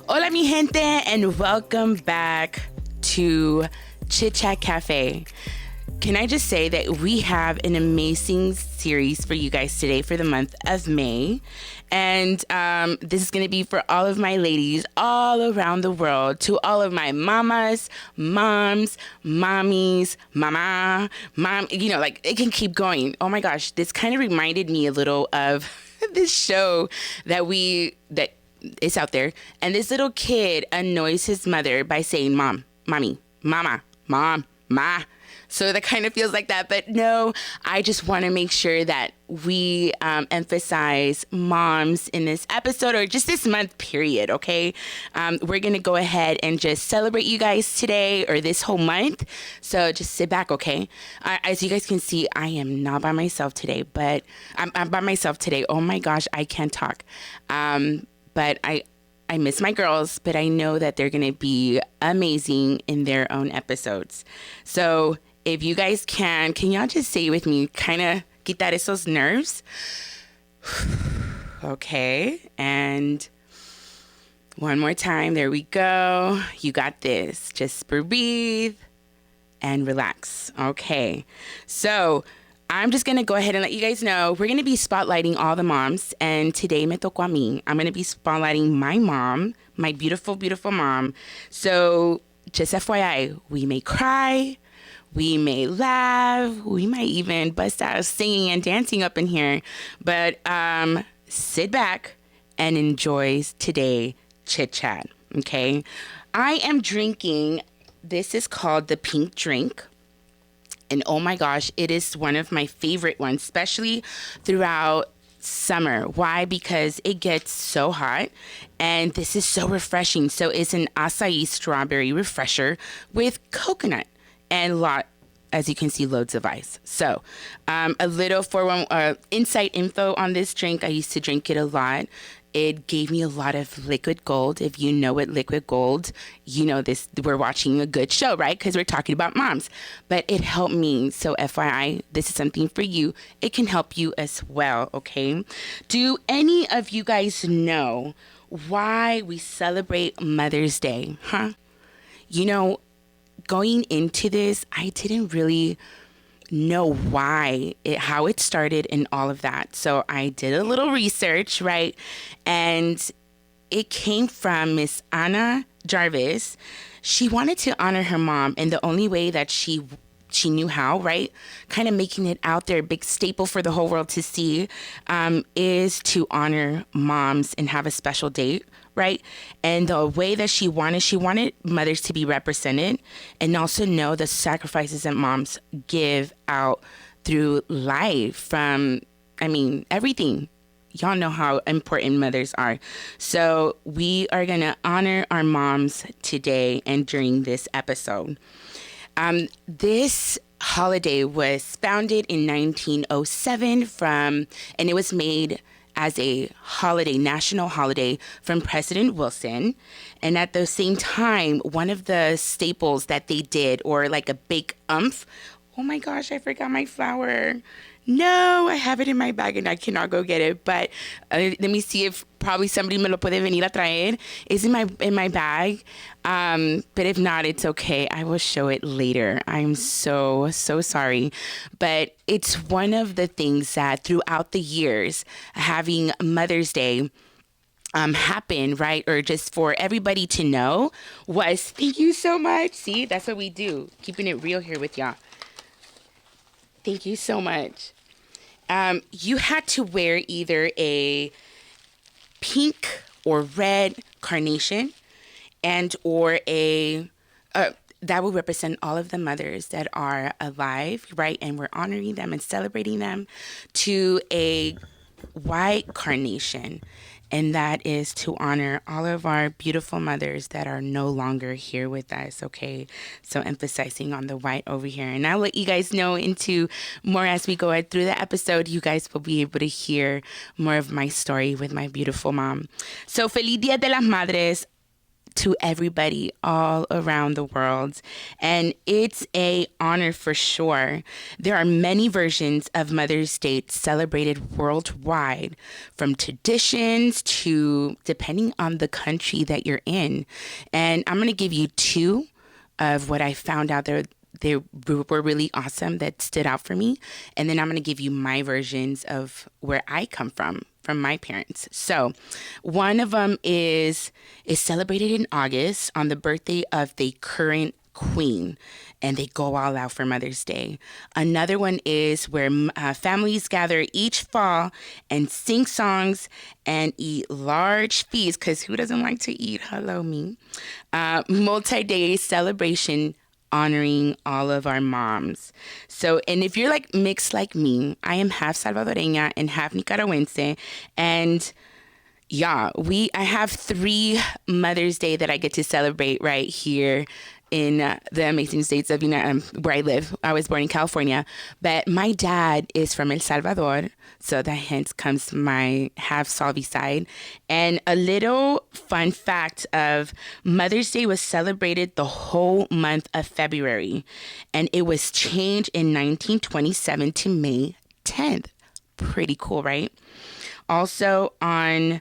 Hola mi gente and welcome back to Chit Chat Cafe. Can I just say that we have an amazing series for you guys today for the month of May. And this is going to be for all of my ladies all around the world, to all of my mamas, moms, mommies, mama, mom, like it can keep going. Oh my gosh, this kind of reminded me a little of this show that it's out there. And this little kid annoys his mother by saying, mom, mommy, mama, mom, ma. So that kind of feels like that. But no, I just want to make sure that we emphasize moms in this episode or just this month period, okay? We're going to go ahead and just celebrate you guys today or this whole month. So just sit back, okay? As you guys can see, I am not by myself today, but I'm by myself today. Oh my gosh, I can't talk. But I miss my girls, but I know that they're going to be amazing in their own episodes. So if you guys can y'all just say with me, kind of quitar esos nerves? Okay. And one more time. There we go. You got this. Just breathe and relax. Okay. So I'm just going to go ahead and let you guys know we're going to be spotlighting all the moms. And today me tocó a mí. I'm going to be spotlighting my mom, my beautiful, beautiful mom. So just FYI, we may cry. We may laugh. We might even bust out singing and dancing up in here. But sit back and enjoy today chit chat. Okay. I am drinking. This is called the pink drink. And oh my gosh, it is one of my favorite ones, especially throughout summer. Why? Because it gets so hot and this is so refreshing. So it's an acai strawberry refresher with coconut and as you can see, loads of ice. So a little insight info on this drink. I used to drink it a lot. It gave me a lot of liquid gold. If you know what liquid gold, you know this. We're watching a good show, right? Because we're talking about moms. But it helped me. So FYI, this is something for you. It can help you as well, okay? Do any of you guys know why we celebrate Mother's Day? Huh? Going into this, I didn't really know how it started and all of that. So I did a little research, right? And it came from Miss Anna Jarvis. She wanted to honor her mom, and the only way that she knew how, right? Kind of making it out there, big staple for the whole world to see, is to honor moms and have a special date, right? And the way that she wanted mothers to be represented and also know the sacrifices that moms give out through life from, everything. Y'all know how important mothers are. So we are going to honor our moms today and during this episode. This holiday was founded in 1907 and it was made as a national holiday from President Wilson. And at the same time, one of the staples that they did, or like a big oomph, oh my gosh, I forgot my flower. No, I have it in my bag and I cannot go get it. But let me see if probably somebody me lo puede venir a traer. It's in my bag. But if not, it's okay. I will show it later. I'm so sorry. But it's one of the things that throughout the years, having Mother's Day happen, right? Or just for everybody to know was, thank you so much. See, that's what we do. Keeping it real here with y'all. Thank you so much. You had to wear either a pink or red carnation or that will represent all of the mothers that are alive, right? And we're honoring them and celebrating them, to a white carnation. And that is to honor all of our beautiful mothers that are no longer here with us, okay? So emphasizing on the white over here. And I'll let you guys know into more as we go through the episode. You guys will be able to hear more of my story with my beautiful mom. So Feliz Dia de las Madres to everybody all around the world. And it's a honor for sure. There are many versions of Mother's Day celebrated worldwide, from traditions to depending on the country that you're in. And I'm going to give you two of what I found out there. They were really awesome that stood out for me. And then I'm going to give you my versions of where I come from my parents. So one of them is celebrated in August on the birthday of the current queen, and they go all out for Mother's Day. Another one is where families gather each fall and sing songs and eat large feasts, because who doesn't like to eat? Hello, me. Multi-day celebration honoring all of our moms. So, and if you're like mixed like me, I am half Salvadoreña and half Nicaragüense. And yeah, I have 3 Mother's Day that I get to celebrate right here in the amazing states of where I live. I was born in California, but my dad is from El Salvador, so that hence comes my half Salvi side. And a little fun fact of Mother's Day was celebrated the whole month of February, and it was changed in 1927 to May 10th. Pretty cool, right? Also on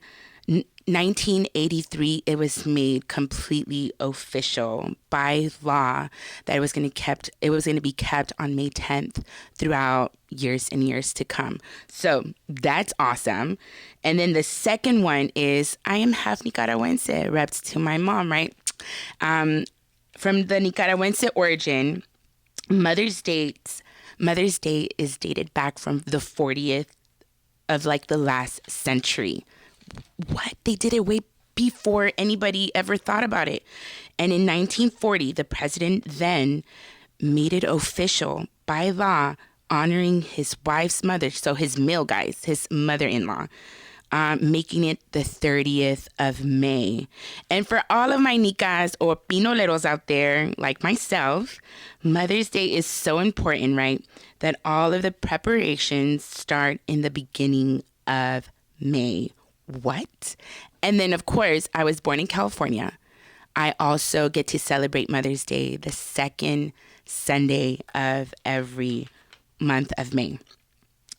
1983, it was made completely official by law that it was going to be kept on May 10th throughout years and years to come. So that's awesome. And then the second one is I am half Nicaragüense, reps to my mom, right? From the Nicaragüense origin, Mother's Day is dated back from the 40th of like the last century. What? They did it way before anybody ever thought about it. And in 1940, the president then made it official by law, honoring his wife's mother, so his male guys, his mother-in-law, making it the 30th of May. And for all of my nicas or pinoleros out there, like myself, Mother's Day is so important, right? That all of the preparations start in the beginning of May. What? And then, of course, I was born in California. I also get to celebrate Mother's Day the second Sunday of every month of May.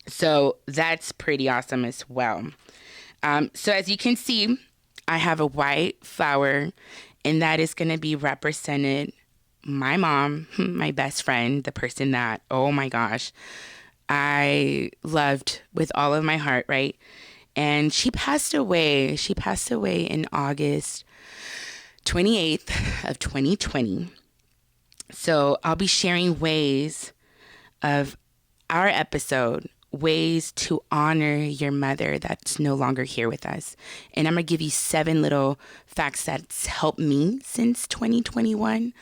So that's pretty awesome as well. So as you can see, I have a white flower, and that is going to be represented my mom, my best friend, the person that, oh my gosh, I loved with all of my heart, right? And she passed away. She passed away in August 28th of 2020. So I'll be sharing ways of our episode, ways to honor your mother that's no longer here with us. And I'm going to give you 7 little facts that's helped me since 2021,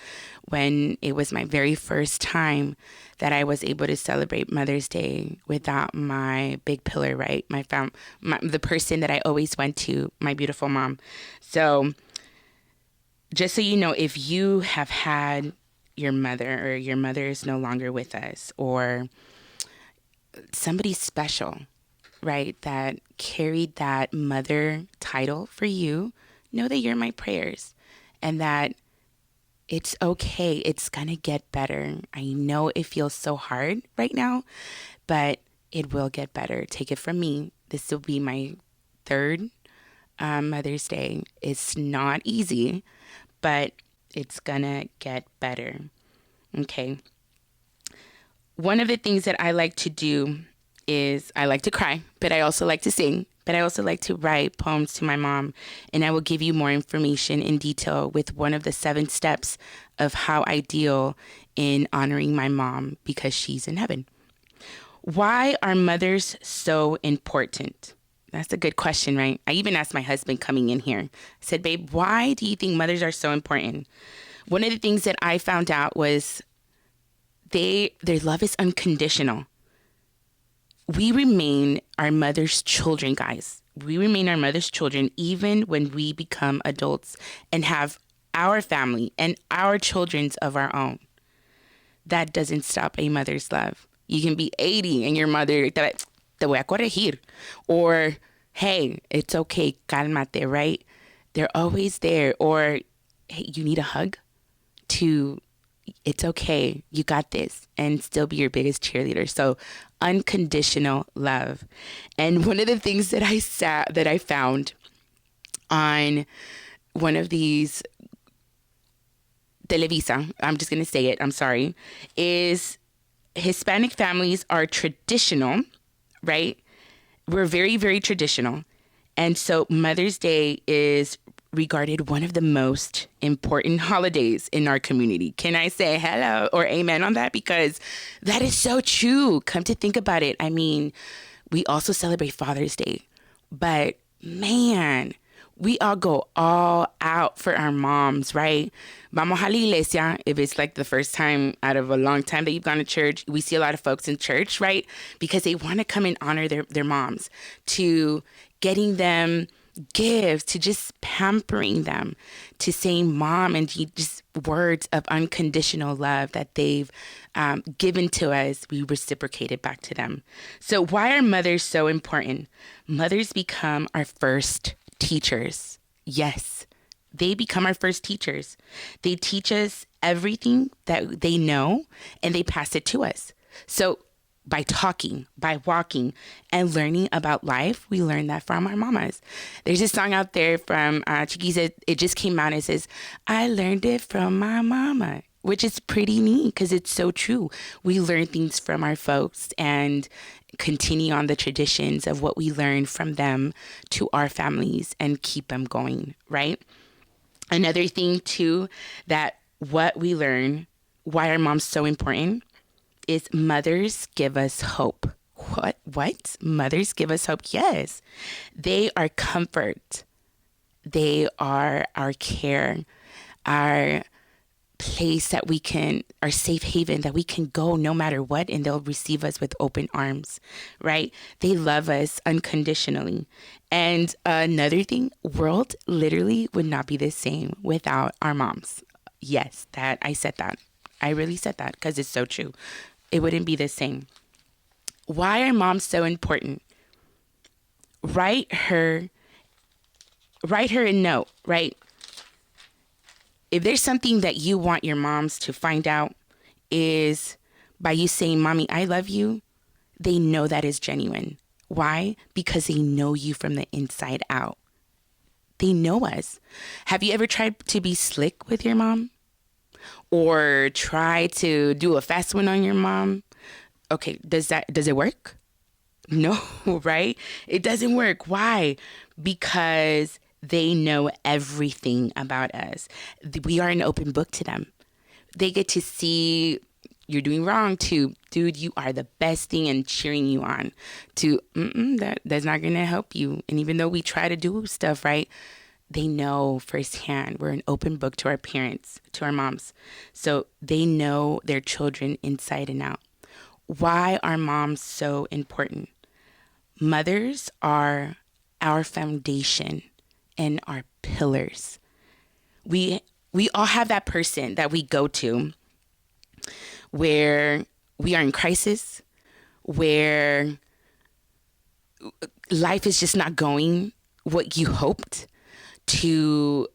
when it was my very first time that I was able to celebrate Mother's Day without my big pillar, right? The person that I always went to, my beautiful mom. So just so you know, if you have had your mother, or your mother is no longer with us, or somebody special, right, that carried that mother title for you, know that you're my prayers, and that it's okay. It's going to get better. I know it feels so hard right now, but it will get better. Take it from me. This will be my 3rd Mother's Day. It's not easy, but it's going to get better. Okay. One of the things that I like to do is I like to cry, but I also like to sing. But I also like to write poems to my mom, and I will give you more information in detail with one of the 7 steps of how I deal in honoring my mom, because she's in heaven. Why are mothers so important? That's a good question, right? I even asked my husband coming in here. I said, babe, why do you think mothers are so important? One of the things that I found out was their love is unconditional. We remain our mother's children, guys. We remain our mother's children even when we become adults and have our family and our children's of our own. That doesn't stop a mother's love. You can be 80 and your mother, te voy a corregir. Or, hey, it's okay, cálmate, right? They're always there. Or hey, you need a hug, to it's okay, you got this, and still be your biggest cheerleader. So unconditional love. And one of the things that I found on one of these Televisa, I'm just going to say it, I'm sorry, is Hispanic families are traditional, right? We're very, very traditional. And so Mother's Day is regarded one of the most important holidays in our community. Can I say hello or amen on that? Because that is so true. Come to think about it. I mean, we also celebrate Father's Day, but man, we all go all out for our moms, right? Vamos a la iglesia. If it's like the first time out of a long time that you've gone to church, we see a lot of folks in church, right? Because they want to come and honor their moms, to getting them gifts, to just pampering them, to saying mom, and just words of unconditional love that they've given to us, we reciprocate it back to them. So why are mothers so important? Mothers become our first teachers. Yes, they become our first teachers. They teach us everything that they know, and they pass it to us. So by talking, by walking, and learning about life, we learn that from our mamas. There's a song out there from Chiquisa. It just came out. It says, I learned it from my mama, which is pretty neat because it's so true. We learn things from our folks and continue on the traditions of what we learn from them to our families and keep them going, right? Another thing too, that what we learn, why our mom's so important, is mothers give us hope. What? Mothers give us hope? Yes. They are comfort. They are our care, our place that we can, our safe haven that we can go no matter what, and they'll receive us with open arms, right? They love us unconditionally. And another thing, world literally would not be the same without our moms. Yes, that I said that. I really said that because it's so true. It wouldn't be the same. Why are moms so important? Write her a note, right? If there's something that you want your moms to find out, is by you saying, Mommy, I love you, they know that is genuine. Why? Because they know you from the inside out. They know us. Have you ever tried to be slick with your mom? Or try to do a fast one on your mom? Okay, does it work? No, right? It doesn't work. Why? Because they know everything about us. We are an open book to them. They get to see you're doing wrong, to, dude, you are the best thing, and cheering you on, to, that's not going to help you. And even though we try to do stuff right, they know firsthand. We're an open book to our parents, to our moms. So they know their children inside and out. Why are moms so important? Mothers are our foundation and our pillars. We all have that person that we go to where we are in crisis, where life is just not going what you hoped, to,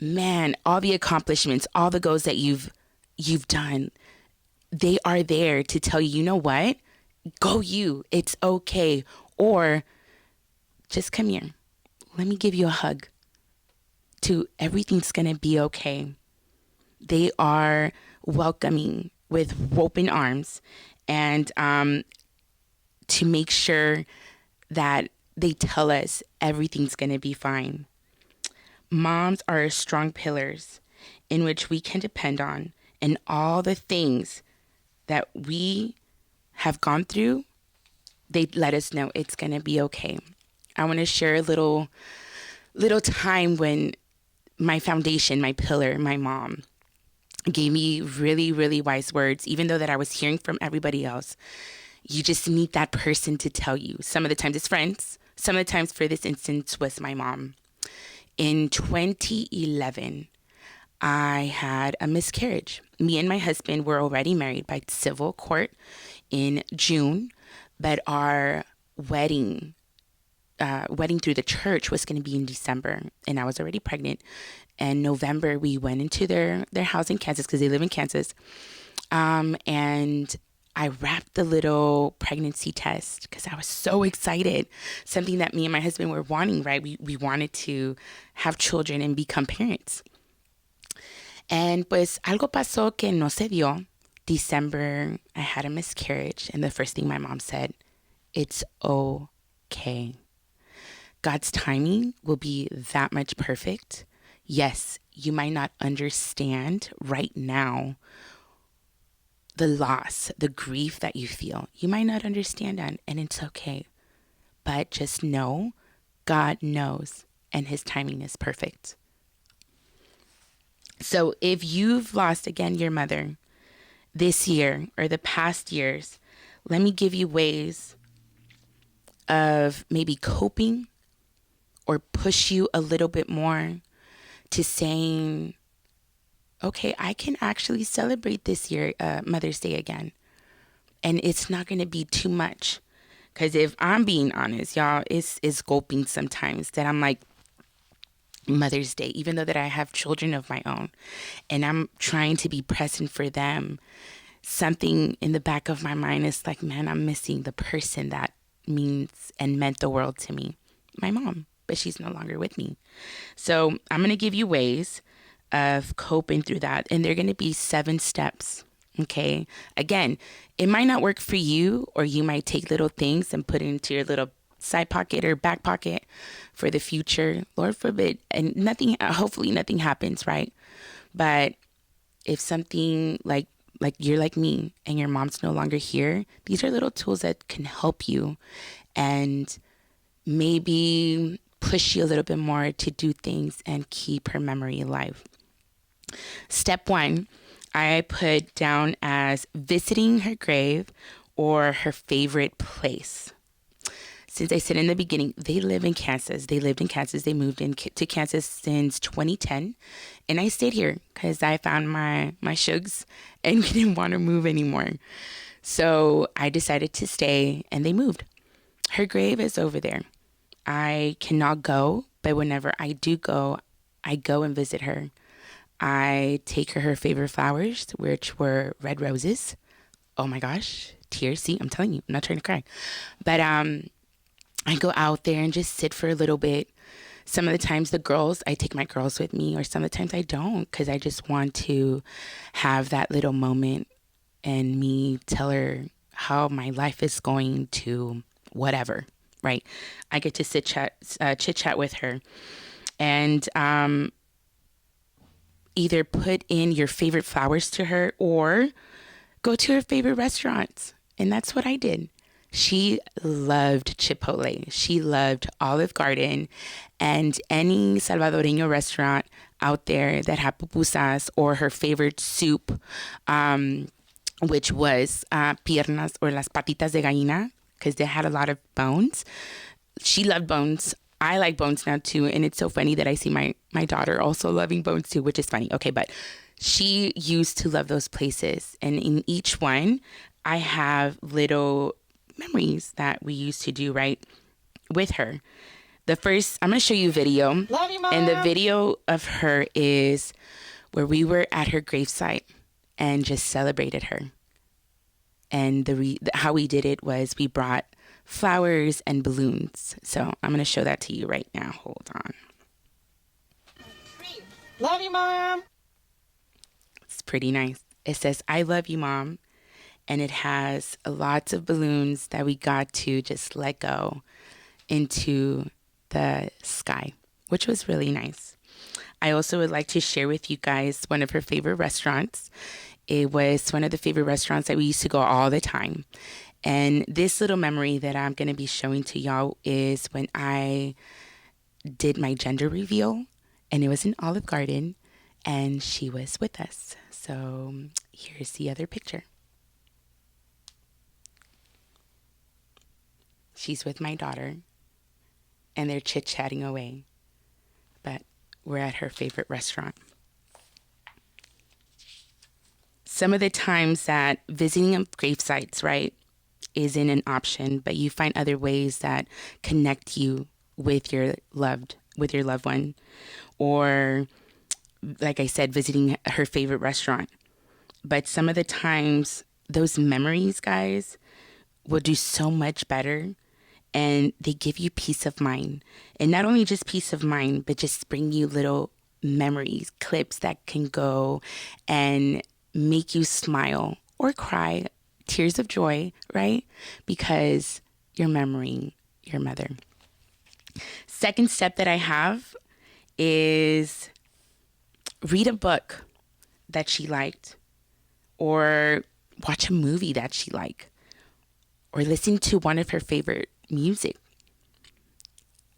man, all the accomplishments, all the goals that you've done. They are there to tell you, you know what? Go you. It's okay. Or just come here. Let me give you a hug. To everything's going to be okay. They are welcoming with open arms, and to make sure that they tell us everything's going to be fine. Moms are strong pillars in which we can depend on, and all the things that we have gone through, they let us know it's going to be okay. I want to share a little time when my foundation, my pillar, my mom gave me really, really wise words, even though that I was hearing from everybody else. You just need that person to tell you. Some of the times it's friends. Some of the times, for this instance, was my mom. In 2011, I had a miscarriage. Me and my husband were already married by civil court in June, but our wedding wedding through the church was going to be in December, and I was already pregnant. And November, we went into their house in Kansas because they live in Kansas. And I wrapped the little pregnancy test because I was so excited. Something that me and my husband were wanting, right? We wanted to have children and become parents. And pues algo pasó que no se dio. December, I had a miscarriage. And the first thing my mom said, it's okay. God's timing will be that much perfect. Yes, you might not understand right now the loss, the grief that you feel. You might not understand that, and it's okay. But just know God knows, and his timing is perfect. So if you've lost, again, your mother this year or the past years, let me give you ways of maybe coping or push you a little bit more to saying, okay, I can actually celebrate this year Mother's Day again. And it's not going to be too much. Because if I'm being honest, y'all, it's gulping sometimes that I'm like, Mother's Day, even though that I have children of my own and I'm trying to be present for them, something in the back of my mind is like, man, I'm missing the person that means and meant the world to me, my mom, but she's no longer with me. So I'm going to give you ways of coping through that. And they're going to be 7 steps. Okay. Again, it might not work for you, or you might take little things and put it into your little side pocket or back pocket for the future. Lord forbid. And nothing, hopefully nothing happens, right? But if something like you're like me and your mom's no longer here, these are little tools that can help you and maybe push you a little bit more to do things and keep her memory alive. Step 1, I put down as visiting her grave or her favorite place. Since I said in the beginning, they live in Kansas. They lived in Kansas. They moved to Kansas since 2010. And I stayed here because I found my shugs and we didn't want to move anymore. So I decided to stay and they moved. Her grave is over there. I cannot go, but whenever I do go, I go and visit her. I take her favorite flowers, which were red roses. Oh my gosh, tears. See, I'm telling you, I'm not trying to cry. But I go out there and just sit for a little bit. Some of the times I take my girls with me, or some of the times I don't, because I just want to have that little moment and me tell her how my life is going to whatever, right? I get to chit chat with her and either put in your favorite flowers to her or go to her favorite restaurants. And that's what I did. She loved Chipotle. She loved Olive Garden and any Salvadoreño restaurant out there that had pupusas, or her favorite soup, which was piernas or las patitas de gallina, because they had a lot of bones. She loved bones. I like bones now too. And it's so funny that I see my daughter also loving bones too, which is funny. Okay, but she used to love those places. And in each one, I have little memories that we used to do, right, with her. The first, I'm going to show you a video. Love you, Mom. And the video of her is where we were at her gravesite and just celebrated her. And how we did it was we brought flowers and balloons. So I'm going to show that to you right now. Hold on. Love you, Mom. It's pretty nice. It says, I love you, Mom. And it has lots of balloons that we got to just let go into the sky, which was really nice. I also would like to share with you guys one of her favorite restaurants. It was one of the favorite restaurants that we used to go all the time. And this little memory that I'm going to be showing to y'all is when I did my gender reveal, and it was in Olive Garden, and she was with us. So here's the other picture. She's with my daughter, and they're chit-chatting away. But we're at her favorite restaurant. Some of the times that visiting grave sites, right, isn't an option, but you find other ways that connect you with your loved one, or like I said, visiting her favorite restaurant. But some of the times, those memories, guys, will do so much better, and they give you peace of mind. And not only just peace of mind, but just bring you little memories, clips that can go and make you smile or cry, tears of joy, right? Because you're remembering your mother. Second step that I have is read a book that she liked, or watch a movie that she liked, or listen to one of her favorite music.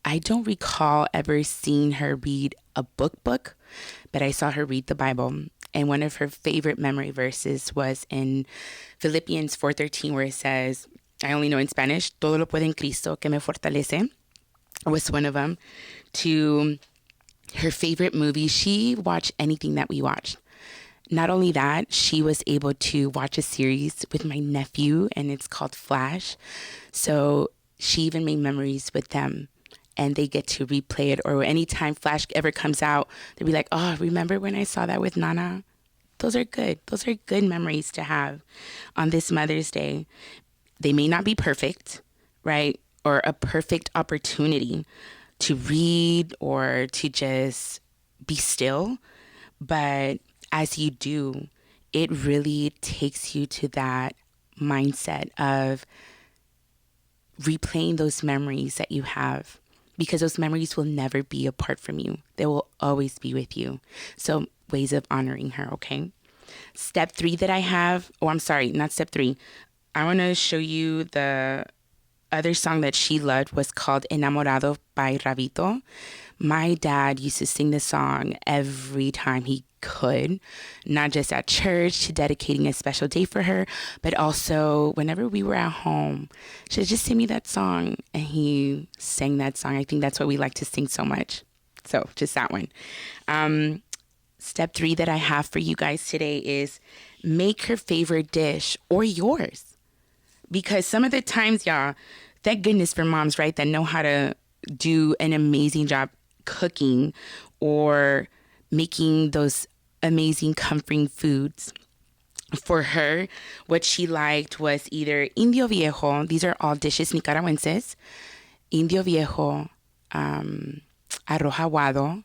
I don't recall ever seeing her read a book, but I saw her read the Bible. And one of her favorite memory verses was in Philippians 4:13, where it says, I only know in Spanish, todo lo puedo en Cristo que me fortalece, was one of them. To her favorite movie, she watched anything that we watched. Not only that, she was able to watch a series with my nephew, and it's called Flash. So she even made memories with them, and they get to replay it. Or anytime Flash ever comes out, they'll be like, oh, remember when I saw that with Nana? Those are good. Those are good memories to have on this Mother's Day. They may not be perfect, right? Or a perfect opportunity to read or to just be still. But as you do, it really takes you to that mindset of replaying those memories that you have, because those memories will never be apart from you. They will always be with you. So ways of honoring her, okay? Step 3 that I have, I'm sorry, not step 3. I want to show you the other song that she loved, was called Enamorado by Rabito. My dad used to sing this song every time he could, not just at church, dedicating a special day for her, but also whenever we were at home. She would just sing me that song, and he sang that song. I think that's why we like to sing so much. So just that one. Step 3 that I have for you guys today is make her favorite dish or yours. Because some of the times, y'all, thank goodness for moms, right, that know how to do an amazing job cooking or making those amazing comforting foods. For her, what she liked was either Indio Viejo. These are all dishes Nicaragüenses. Indio Viejo, arroz aguado,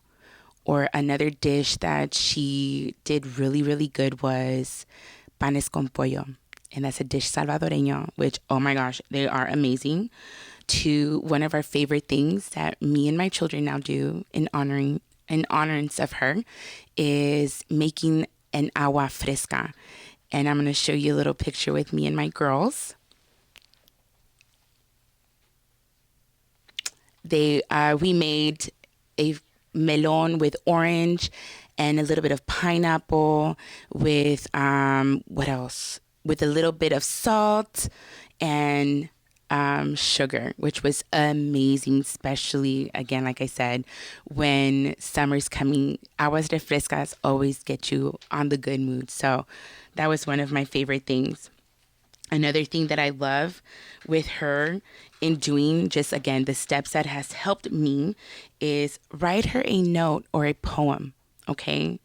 or another dish that she did really, really good was panes con pollo. And that's a dish salvadoreño, which, oh my gosh, they are amazing. To one of our favorite things that me and my children now do in honorance of her is making an agua fresca. And I'm going to show you a little picture with me and my girls. We made a melon with orange and a little bit of pineapple with, what else? With a little bit of salt and sugar, which was amazing, especially, again, like I said, when summer's coming. Aguas refrescas always get you on the good mood. So that was one of my favorite things. Another thing that I love with her in doing, just again, the steps that has helped me, is write her a note or a poem, okay?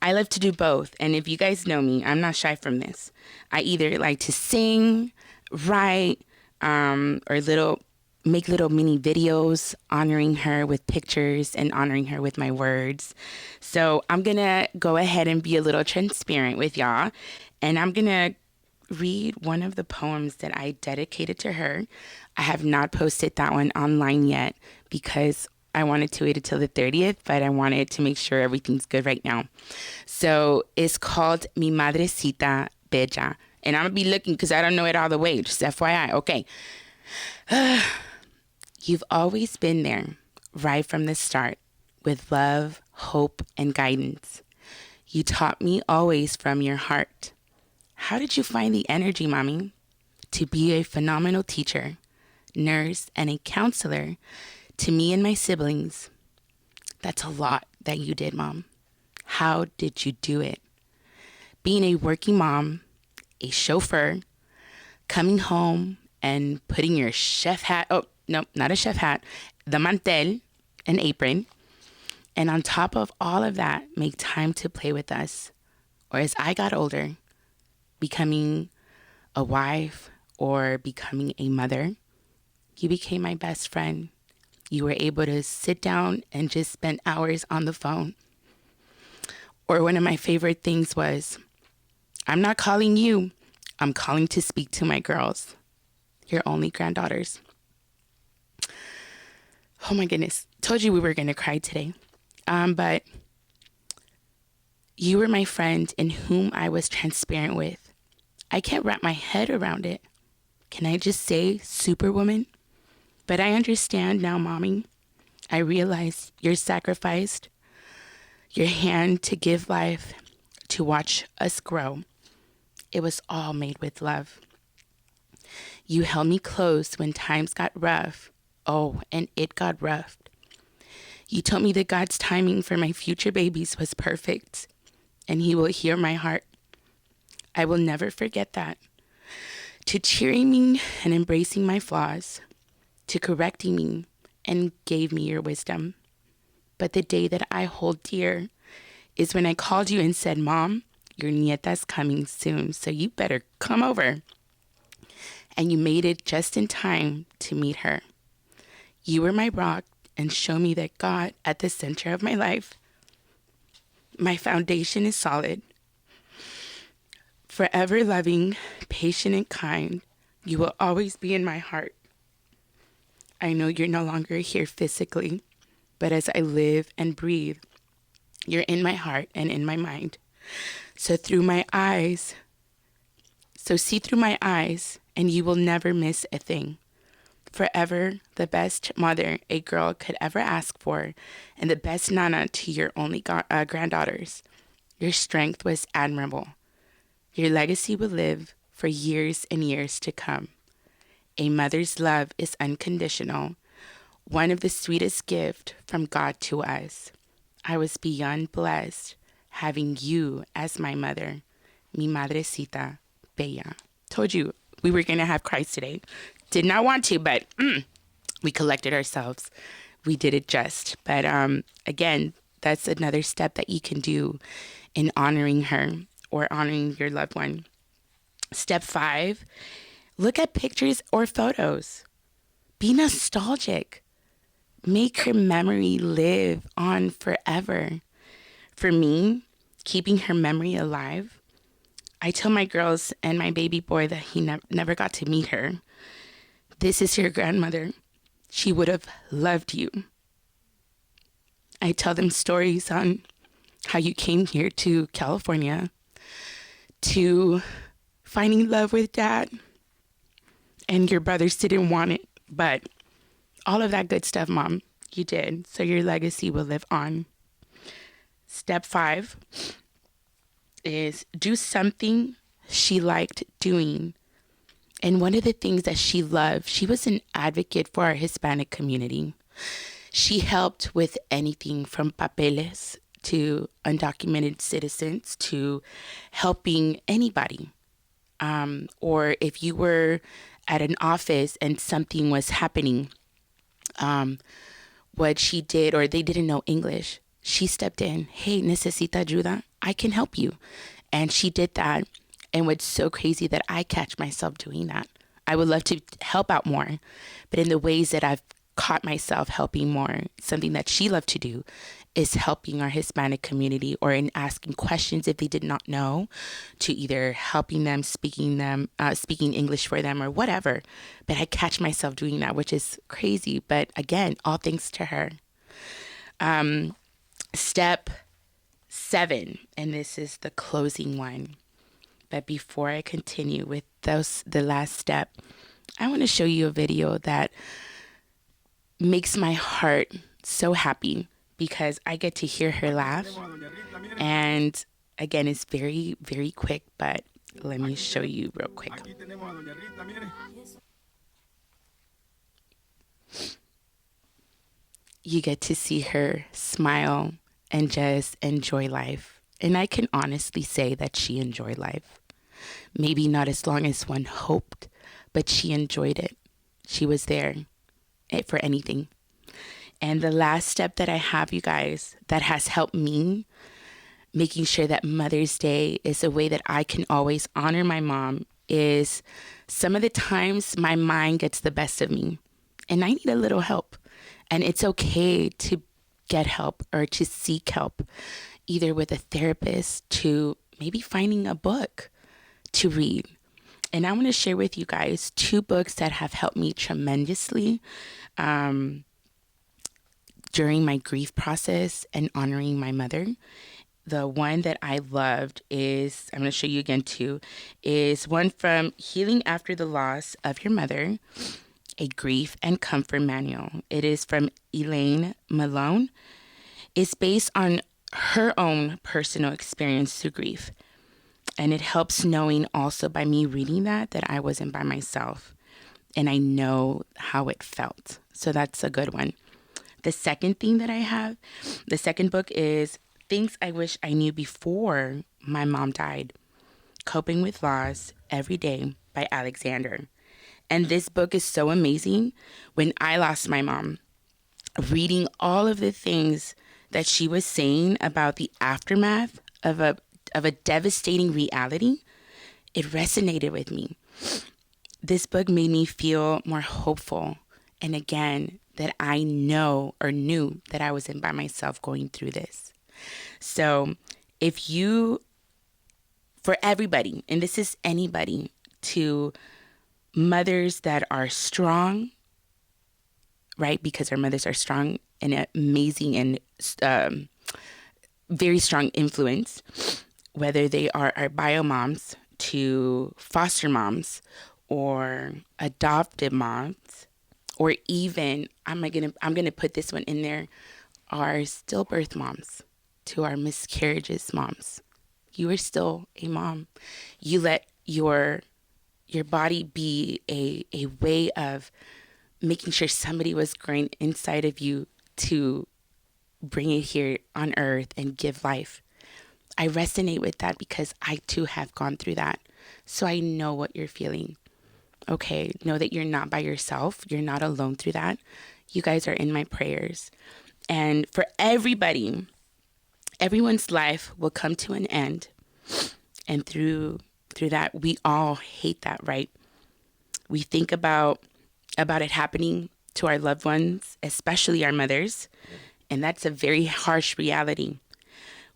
I love to do both. And if you guys know me, I'm not shy from this. I either like to sing, write, or make little mini videos honoring her with pictures and honoring her with my words. So I'm going to go ahead and be a little transparent with y'all. And I'm going to read one of the poems that I dedicated to her. I have not posted that one online yet because I wanted to wait until the 30th, but I wanted to make sure everything's good right now. So it's called Mi Madrecita Bella. And I'm going to be looking because I don't know it all the way. Just FYI. Okay. You've always been there right from the start with love, hope, and guidance. You taught me always from your heart. How did you find the energy, Mommy, to be a phenomenal teacher, nurse, and a counselor to me and my siblings? That's a lot that you did, Mom. How did you do it? Being a working mom, a chauffeur, coming home and putting your chef hat, nope, not a chef hat, the mantel, an apron. And on top of all of that, make time to play with us. Or as I got older, becoming a wife or becoming a mother, you became my best friend. You were able to sit down and just spend hours on the phone. Or one of my favorite things was, I'm not calling you, I'm calling to speak to my girls, your only granddaughters. Oh my goodness, told you we were going to cry today. But you were my friend in whom I was transparent with. I can't wrap my head around it. Can I just say superwoman? But I understand now, Mommy. I realize your sacrificed, your hand to give life, to watch us grow. It was all made with love. You held me close when times got rough. Oh, and it got rough. You told me that God's timing for my future babies was perfect, and He will hear my heart. I will never forget that. To cheering me and embracing my flaws, to correcting me and gave me your wisdom. But the day that I hold dear is when I called you and said, Mom, your nieta's coming soon, so you better come over. And you made it just in time to meet her. You were my rock and show me that God at the center of my life. My foundation is solid. Forever loving, patient, and kind, you will always be in my heart. I know you're no longer here physically, but as I live and breathe, you're in my heart and in my mind. So see through my eyes, and you will never miss a thing. Forever the best mother a girl could ever ask for, and the best nana to your only granddaughters. Your strength was admirable. Your legacy will live for years and years to come. A mother's love is unconditional, one of the sweetest gifts from God to us. I was beyond blessed having you as my mother, mi madrecita bella. Told you we were going to have Christ today. Did not want to, but we collected ourselves. We did it just. But again, that's another step that you can do in honoring her or honoring your loved one. Step 5, look at pictures or photos. Be nostalgic. Make her memory live on forever. For me, keeping her memory alive, I tell my girls and my baby boy that he never got to meet her. This is your grandmother. She would have loved you. I tell them stories on how you came here to California, to finding love with Dad, and your brothers didn't want it, but all of that good stuff, Mom, you did. So your legacy will live on. Step 5 is do something she liked doing. And one of the things that she loved, she was an advocate for our Hispanic community. She helped with anything from papeles to undocumented citizens to helping anybody. Or if you were at an office and something was happening, what she did, or they didn't know English, she stepped in. Hey, necesita ayuda? I can help you. And she did that. And what's so crazy that I catch myself doing that. I would love to help out more, but in the ways that I've caught myself helping more, something that she loved to do is helping our Hispanic community, or in asking questions if they did not know, to either helping them, speaking English for them or whatever. But I catch myself doing that, which is crazy. But again, all thanks to her. Step 7, and this is the closing one. But before I continue with the last step, I want to show you a video that makes my heart so happy because I get to hear her laugh. And again, it's very, very quick, but let me show you real quick. You get to see her smile and just enjoy life. And I can honestly say that she enjoyed life. Maybe not as long as one hoped, but she enjoyed it. She was there. for anything. And the last step that I have, you guys, that has helped me, making sure that Mother's Day is a way that I can always honor my mom, is some of the times my mind gets the best of me and I need a little help. And it's okay to get help or to seek help, either with a therapist, to maybe finding a book to read. And I want to share with you guys 2 books that have helped me tremendously during my grief process and honoring my mother. The one that I loved is, I'm going to show you again too, is one from Healing After the Loss of Your Mother, a Grief and Comfort Manual. It is from Elaine Malone. It's based on her own personal experience through grief. And it helps knowing also by me reading that I wasn't by myself. And I know how it felt. So that's a good one. The second thing that I have, the second book is Things I Wish I Knew Before My Mom Died, Coping with Loss Every Day by Alexander. And this book is so amazing. When I lost my mom, reading all of the things that she was saying about the aftermath of a devastating reality, it resonated with me. This book made me feel more hopeful. And again, that I know or knew that I wasn't by myself going through this. So if you, for everybody, and this is anybody, to mothers that are strong, right? Because our mothers are strong and amazing and very strong influence, whether they are our bio moms, to foster moms or adoptive moms, or even I'm gonna put this one in there, our stillbirth moms, to our miscarriages moms. You are still a mom. You let your body be a way of making sure somebody was growing inside of you to bring it here on earth and give life. I resonate with that because I too have gone through that. So I know what you're feeling. Okay, know that you're not by yourself. You're not alone through that. You guys are in my prayers. And for everybody, everyone's life will come to an end. And through that, we all hate that, right? We think about it happening to our loved ones, especially our mothers. And that's a very harsh reality.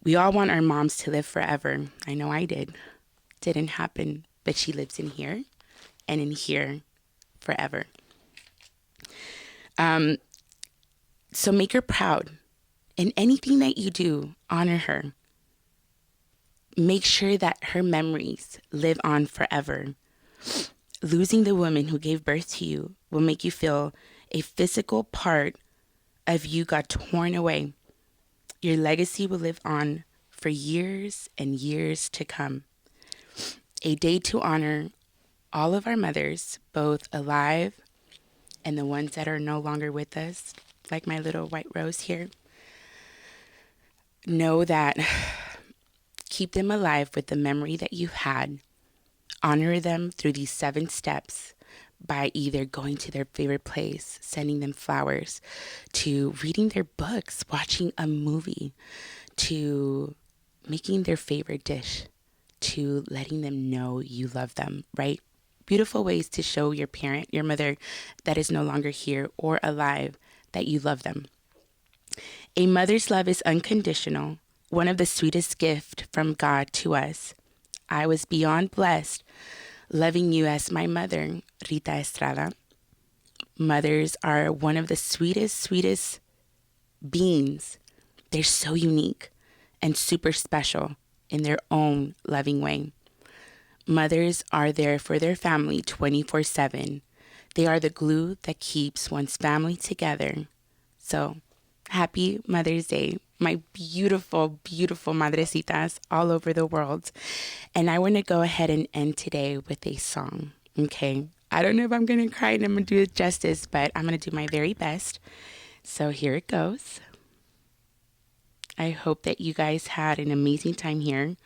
We all want our moms to live forever. I know I did. Didn't happen, but she lives in here and in here forever. So make her proud. In anything that you do, honor her. Make sure that her memories live on forever. Losing the woman who gave birth to you will make you feel a physical part of you got torn away. Your legacy will live on for years and years to come. A day to honor all of our mothers, both alive and the ones that are no longer with us, like my little white rose here. Know that keep them alive with the memory that you've had. Honor them through these 7 steps by either going to their favorite place, sending them flowers, to reading their books, watching a movie, to making their favorite dish, to letting them know you love them, right? Beautiful ways to show your parent, your mother that is no longer here or alive, that you love them. A mother's love is unconditional, one of the sweetest gifts from God to us. I was beyond blessed loving you as my mother, Rita Estrada. Mothers are one of the sweetest beings. They're so unique and super special in their own loving way. Mothers are there for their family 24/7. They are the glue that keeps one's family together. So, happy Mother's Day, my beautiful, beautiful madrecitas all over the world. And I want to go ahead and end today with a song, okay? I don't know if I'm going to cry and I'm going to do it justice, but I'm going to do my very best. So here it goes. I hope that you guys had an amazing time here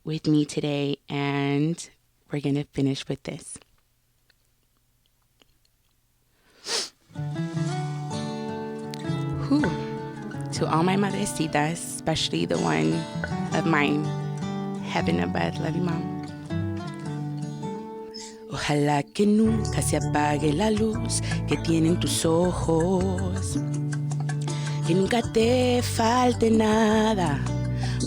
with me today, and we're going to finish with this. Whew. To all my madrecitas, especially the one of mine, heaven above. Love you, Mom. Ojalá que nunca se apague la luz que tienen tus ojos. Que nunca te falte nada,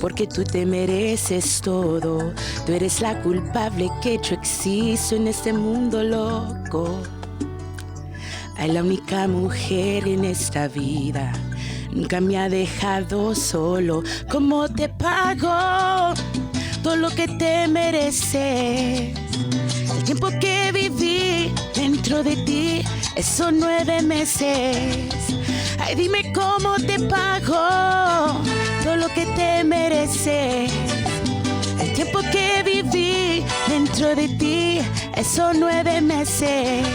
porque tú te mereces todo. Tú eres la culpable que yo existo en este mundo loco. Ay, la única mujer en esta vida nunca me ha dejado solo. ¿Cómo te pago todo lo que te mereces? El tiempo que viví dentro de ti, esos 9 meses. Ay, dime cómo te pago todo lo que te mereces. El tiempo que viví dentro de ti, esos 9 meses.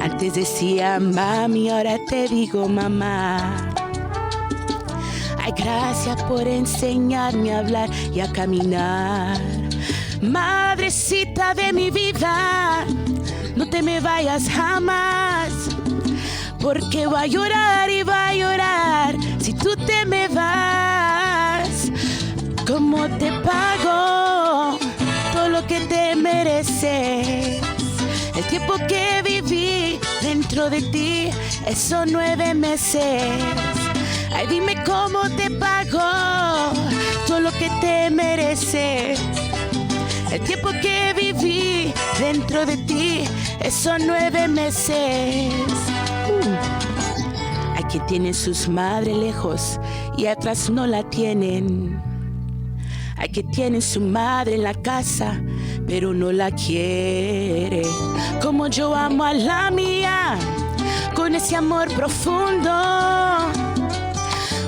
Antes decía mami, ahora te digo mamá. Ay, gracias por enseñarme a hablar y a caminar. Madrecita de mi vida, no te me vayas jamás, porque voy a llorar y va a llorar si tú te me vas. ¿Cómo te pago todo lo que te mereces? El tiempo que viví dentro de ti, esos 9 meses. Ay, dime cómo te pago todo lo que te mereces. El tiempo que viví dentro de ti, esos 9 meses. Hay quien tiene sus madres lejos y atrás no la tienen. Hay que tienen su madre en la casa, pero no la quiere. Como yo amo a la mía, con ese amor profundo.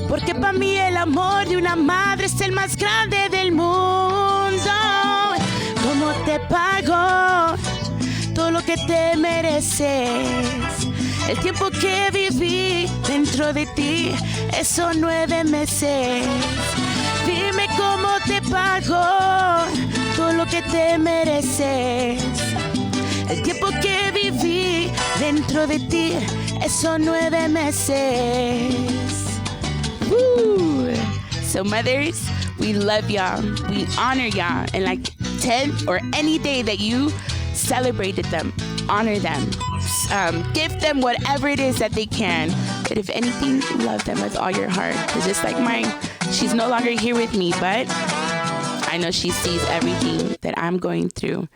Porque para mí el amor de una madre es el más grande del mundo. ¿Cómo te pago todo lo que te mereces? El tiempo que viví dentro de ti, esos 9 meses. Dime cómo te pago todo lo que te mereces. El tiempo que viví dentro de ti, esos 9 meses. Woo. So mothers, we love y'all. We honor y'all. And like 10 or any day that you celebrated them, honor them. Give them whatever it is that they can. But if anything, love them with all your heart. Because just like mine, she's no longer here with me, but I know she sees everything that I'm going through.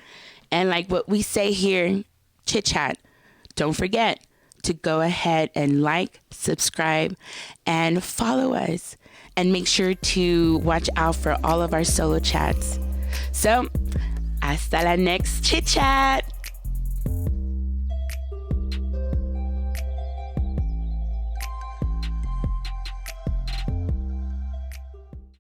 And like what we say here, Chit Chat, don't forget to go ahead and like, subscribe, and follow us. And make sure to watch out for all of our solo chats. So, hasta la next Chit Chat.